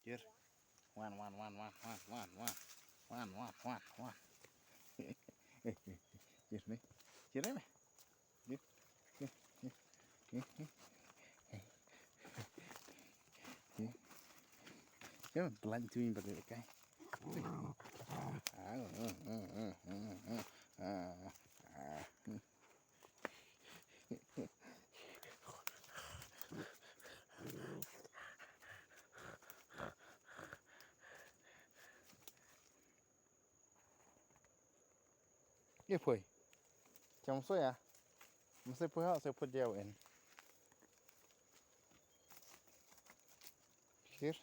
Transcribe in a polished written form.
Kir. Wan. Kir nih. Kir nih. Kir. Kir pelancuin pada kai. Cái phơi trong suối à mình sẽ phơi họ sẽ phơi dẻo en Kir